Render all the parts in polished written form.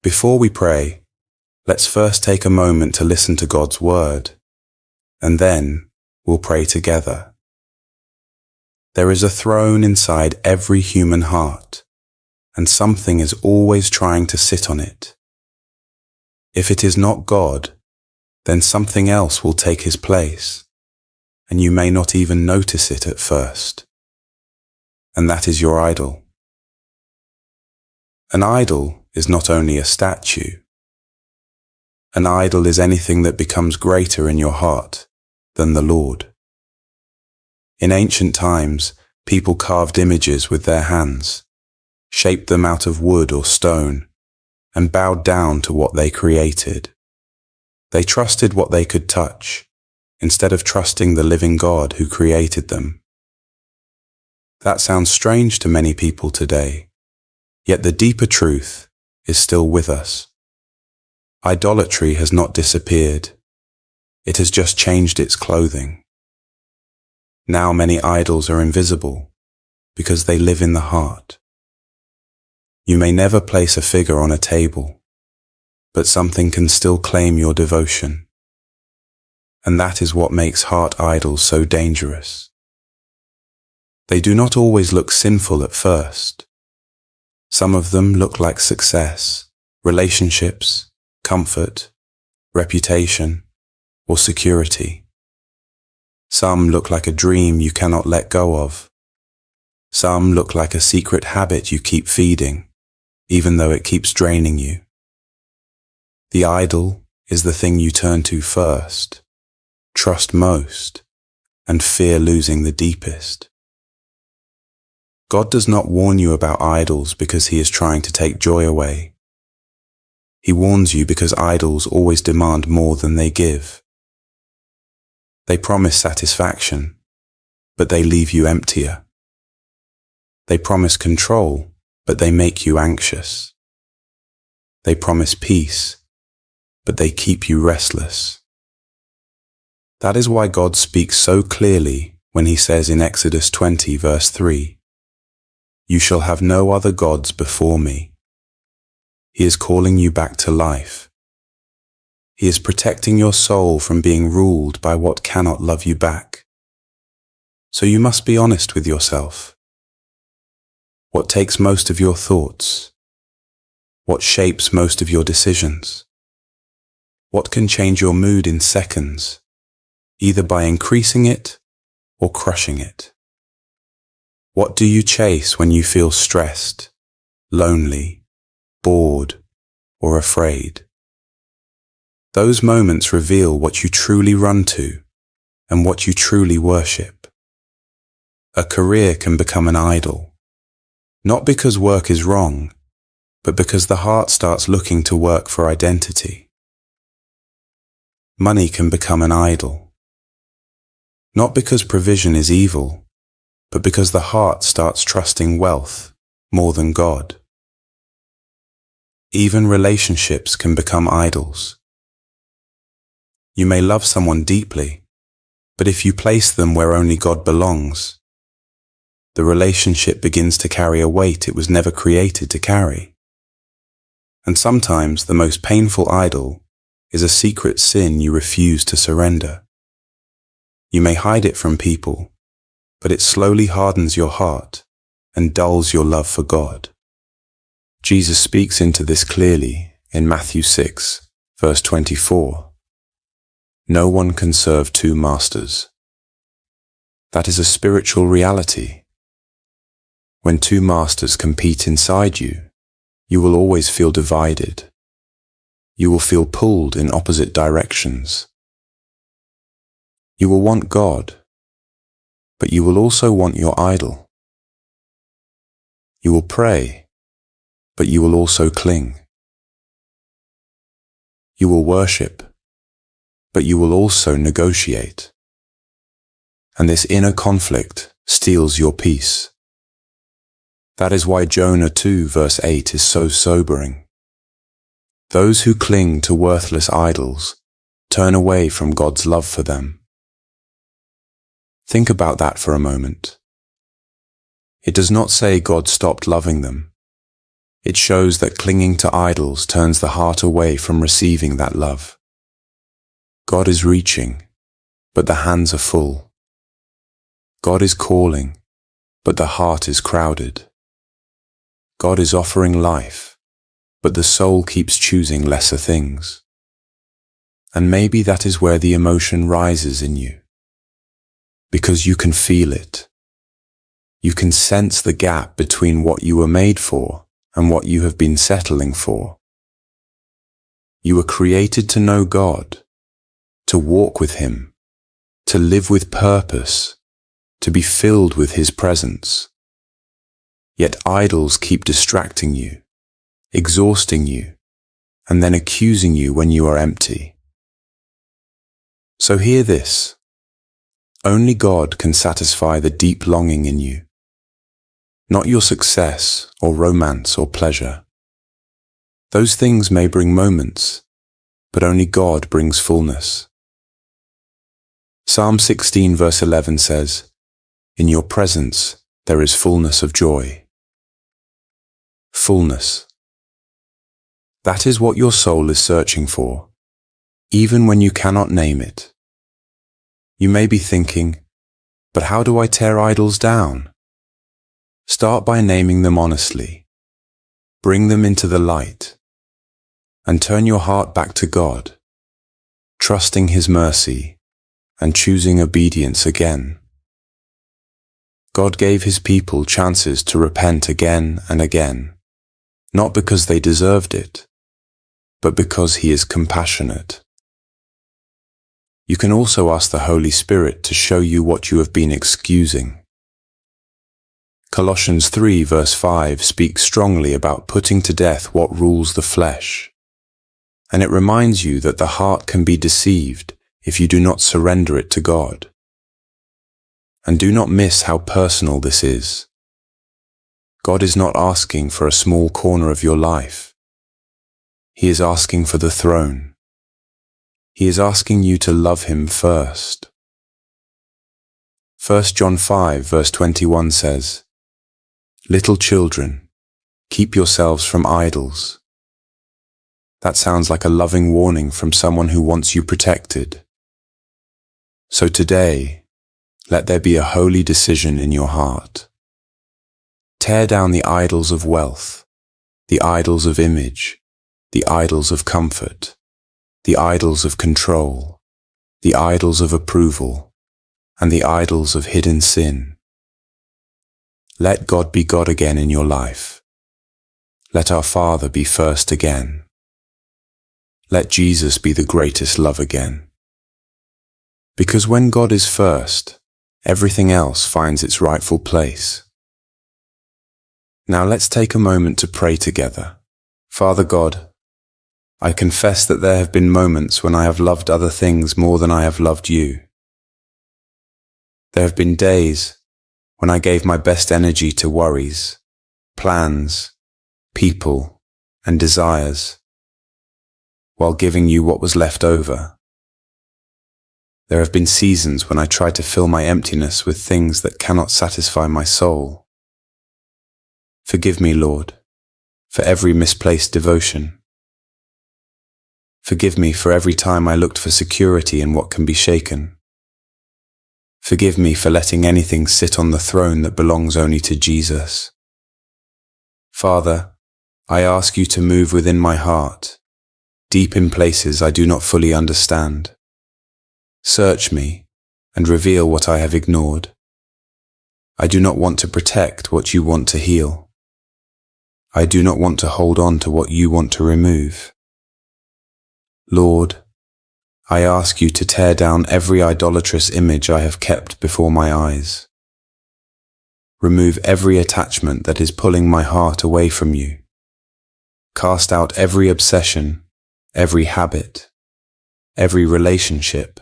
Before we pray, let's first take a moment to listen to God's word, and then we'll pray together. There is a throne inside every human heart, and something is always trying to sit on it. If it is not God, then something else will take his place, and you may not even notice it at first. And that is your idol. An idol is not only a statue. An idol is anything that becomes greater in your heart than the Lord. In ancient times, people carved images with their hands, shaped them out of wood or stone, and bowed down to what they created. They trusted what they could touch, instead of trusting the living God who created them. That sounds strange to many people today, yet the deeper truth is still with us. Idolatry has not disappeared. It has just changed its clothing. Now many idols are invisible because they live in the heart. You may never place a figure on a table, but something can still claim your devotion. And that is what makes heart idols so dangerous. They do not always look sinful at first. Some of them look like success, relationships, comfort, reputation, or security. Some look like a dream you cannot let go of. Some look like a secret habit you keep feeding, even though it keeps draining you. The idol is the thing you turn to first, trust most, and fear losing the deepest. God does not warn you about idols because he is trying to take joy away. He warns you because idols always demand more than they give. They promise satisfaction, but they leave you emptier. They promise control, but they make you anxious. They promise peace, but they keep you restless. That is why God speaks so clearly when he says in Exodus 20 verse 3, "You shall have no other gods before me." He is calling you back to life. He is protecting your soul from being ruled by what cannot love you back. So you must be honest with yourself. What takes most of your thoughts? What shapes most of your decisions? What can change your mood in seconds, either by increasing it or crushing it? What do you chase when you feel stressed, lonely, bored, or afraid? Those moments reveal what you truly run to and what you truly worship. A career can become an idol, not because work is wrong, but because the heart starts looking to work for identity. Money can become an idol, not because provision is evil, but because the heart starts trusting wealth more than God. Even relationships can become idols. You may love someone deeply, but if you place them where only God belongs, the relationship begins to carry a weight it was never created to carry. And sometimes the most painful idol is a secret sin you refuse to surrender. You may hide it from people, but it slowly hardens your heart and dulls your love for God. Jesus speaks into this clearly in Matthew 6, verse 24. No one can serve two masters. That is a spiritual reality. When two masters compete inside you, you will always feel divided. You will feel pulled in opposite directions. You will want God, but you will also want your idol. You will pray, but you will also cling. You will worship, but you will also negotiate. And this inner conflict steals your peace. That is why Jonah 2 verse 8 is so sobering. Those who cling to worthless idols turn away from God's love for them. Think about that for a moment. It does not say God stopped loving them. It shows that clinging to idols turns the heart away from receiving that love. God is reaching, but the hands are full. God is calling, but the heart is crowded. God is offering life, but the soul keeps choosing lesser things. And maybe that is where the emotion rises in you, because you can feel it. You can sense the gap between what you were made for and what you have been settling for. You were created to know God, to walk with Him, to live with purpose, to be filled with His presence. Yet idols keep distracting you, exhausting you, and then accusing you when you are empty. So hear this. Only God can satisfy the deep longing in you. Not your success or romance or pleasure. Those things may bring moments, but only God brings fullness. Psalm 16 verse 11 says, "In your presence there is fullness of joy." Fullness. That is what your soul is searching for, even when you cannot name it. You may be thinking, but how do I tear idols down? Start by naming them honestly. Bring them into the light. And turn your heart back to God, trusting His mercy and choosing obedience again. God gave His people chances to repent again and again, not because they deserved it, but because He is compassionate. You can also ask the Holy Spirit to show you what you have been excusing. Colossians 3 verse 5 speaks strongly about putting to death what rules the flesh, and it reminds you that the heart can be deceived if you do not surrender it to God. And do not miss how personal this is. God is not asking for a small corner of your life. He is asking for the throne. He is asking you to love Him first. 1 John 5 verse 21 says, "Little children, keep yourselves from idols." That sounds like a loving warning from someone who wants you protected. So today, let there be a holy decision in your heart. Tear down the idols of wealth, the idols of image, the idols of comfort, the idols of control, the idols of approval, and the idols of hidden sin. Let God be God again in your life. Let our Father be first again. Let Jesus be the greatest love again. Because when God is first, everything else finds its rightful place. Now let's take a moment to pray together. Father God, I confess that there have been moments when I have loved other things more than I have loved you. There have been days when I gave my best energy to worries, plans, people, and desires, while giving you what was left over. There have been seasons when I tried to fill my emptiness with things that cannot satisfy my soul. Forgive me, Lord, for every misplaced devotion. Forgive me for every time I looked for security in what can be shaken. Forgive me for letting anything sit on the throne that belongs only to Jesus. Father, I ask you to move within my heart, deep in places I do not fully understand. Search me and reveal what I have ignored. I do not want to protect what you want to heal. I do not want to hold on to what you want to remove. Lord, I ask you to tear down every idolatrous image I have kept before my eyes. Remove every attachment that is pulling my heart away from you. Cast out every obsession, every habit, every relationship,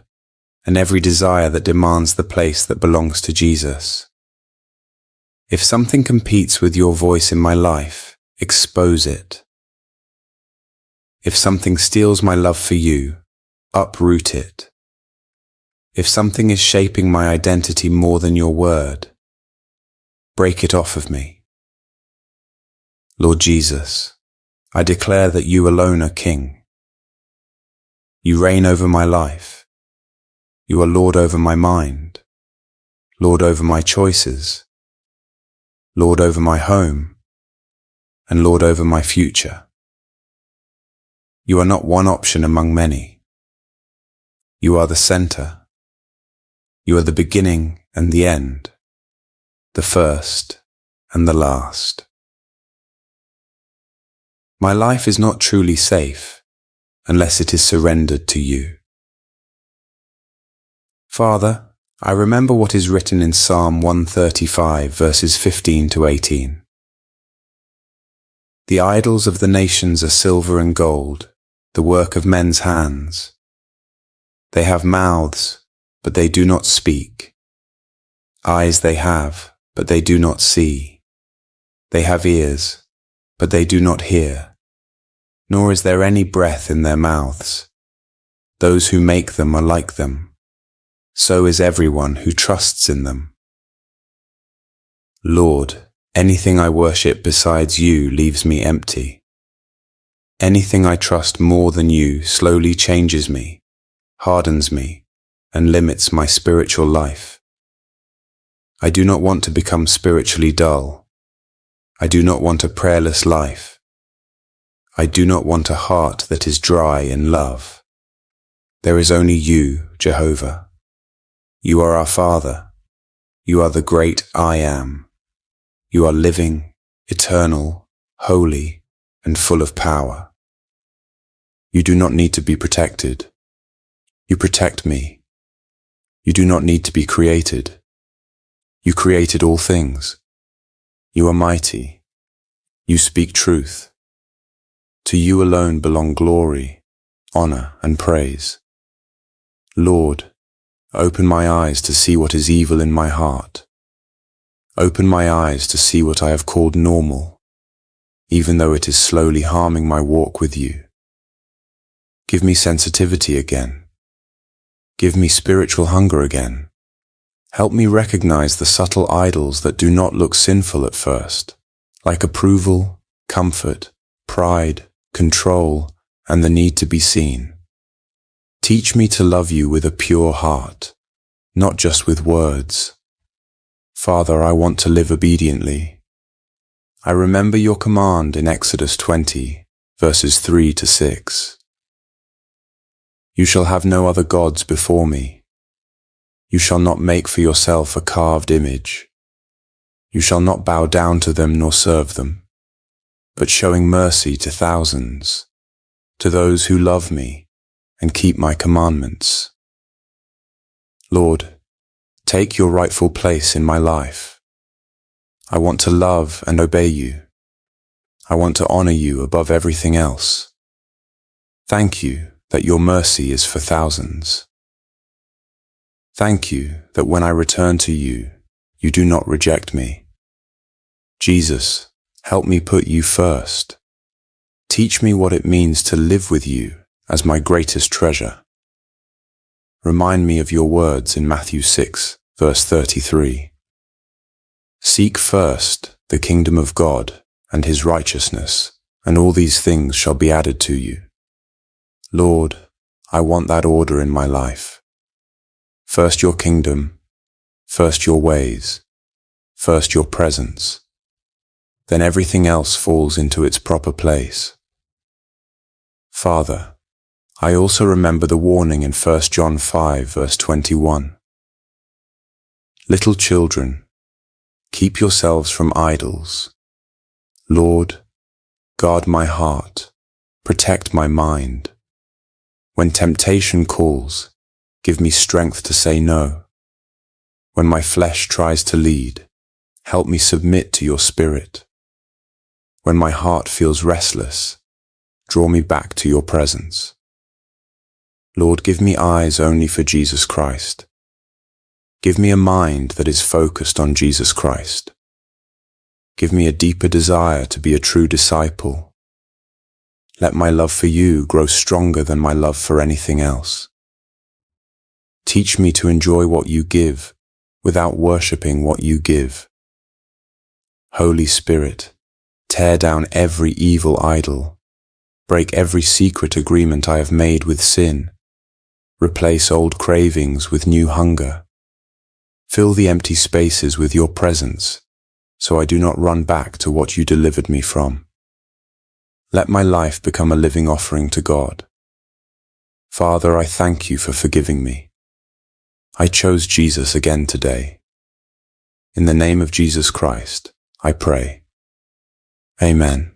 and every desire that demands the place that belongs to Jesus. If something competes with your voice in my life, expose it. If something steals my love for you, uproot it. If something is shaping my identity more than your word, break it off of me. Lord Jesus, I declare that you alone are King. You reign over my life. You are Lord over my mind, Lord over my choices, Lord over my home, and Lord over my future. You are not one option among many. You are the center. You are the beginning and the end, the first and the last. My life is not truly safe unless it is surrendered to you. Father, I remember what is written in Psalm 135, verses 15 to 18. The idols of the nations are silver and gold, the work of men's hands. They have mouths, but they do not speak. Eyes they have, but they do not see. They have ears, but they do not hear. Nor is there any breath in their mouths. Those who make them are like them. So is everyone who trusts in them. Lord, anything I worship besides you leaves me empty. Anything I trust more than you slowly changes me, hardens me, and limits my spiritual life. I do not want to become spiritually dull. I do not want a prayerless life. I do not want a heart that is dry in love. There is only you, Jehovah. You are our Father. You are the great I Am. You are living, eternal, holy, and full of power. You do not need to be protected. You protect me. You do not need to be created. You created all things. You are mighty. You speak truth. To you alone belong glory, honor, and praise. Lord, open my eyes to see what is evil in my heart. Open my eyes to see what I have called normal, even though it is slowly harming my walk with you. Give me sensitivity again. Give me spiritual hunger again. Help me recognize the subtle idols that do not look sinful at first, like approval, comfort, pride, control, and the need to be seen. Teach me to love you with a pure heart, not just with words. Father, I want to live obediently. I remember your command in Exodus 20, verses 3 to 6. You shall have no other gods before me. You shall not make for yourself a carved image. You shall not bow down to them nor serve them, but showing mercy to thousands, to those who love me and keep my commandments. Lord, take your rightful place in my life. I want to love and obey you. I want to honor you above everything else. Thank you that your mercy is for thousands. Thank you that when I return to you, you do not reject me. Jesus, help me put you first. Teach me what it means to live with you as my greatest treasure. Remind me of your words in Matthew 6, verse 33. Seek first the kingdom of God and his righteousness, and all these things shall be added to you. Lord, I want that order in my life. First your kingdom, first your ways, first your presence. Then everything else falls into its proper place. Father, I also remember the warning in 1 John 5, verse 21. Little children, keep yourselves from idols. Lord, guard my heart, protect my mind. When temptation calls, give me strength to say no. When my flesh tries to lead, help me submit to your spirit. When my heart feels restless, draw me back to your presence. Lord, give me eyes only for Jesus Christ. Give me a mind that is focused on Jesus Christ. Give me a deeper desire to be a true disciple. Let my love for you grow stronger than my love for anything else. Teach me to enjoy what you give without worshipping what you give. Holy Spirit, Tear down every evil idol. Break every secret agreement I have made with sin. Replace old cravings with new hunger. Fill the empty spaces with your presence, so I do not run back to what you delivered me from. Let my life become a living offering to God. Father, I thank you for forgiving me. I chose Jesus again today. In the name of Jesus Christ, I pray. Amen.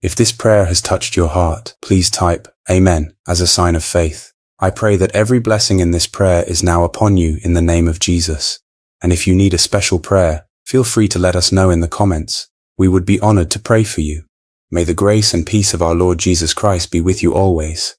If this prayer has touched your heart, please type Amen as a sign of faith. I pray that every blessing in this prayer is now upon you in the name of Jesus. And if you need a special prayer, feel free to let us know in the comments. We would be honored to pray for you. May the grace and peace of our Lord Jesus Christ be with you always.